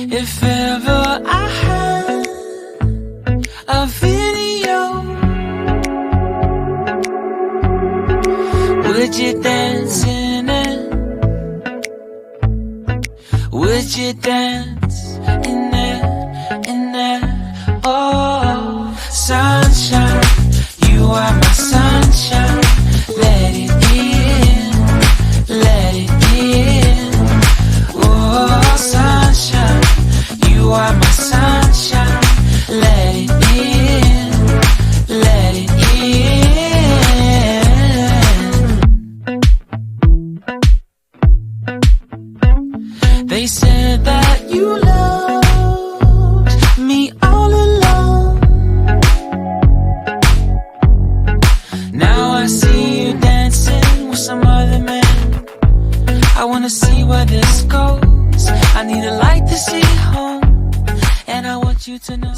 If ever I had a video, would you dance in it? Would you dance in it, in it? Oh, sunshine, you are my sunshine. Let it in, let it in. Oh, sunshine, you are my sunshine. Let it in, let it in. They said that you loved me all along. Now I see you dancing with some other man. I wanna see where this goes. I need a light to see home, and I want you to know.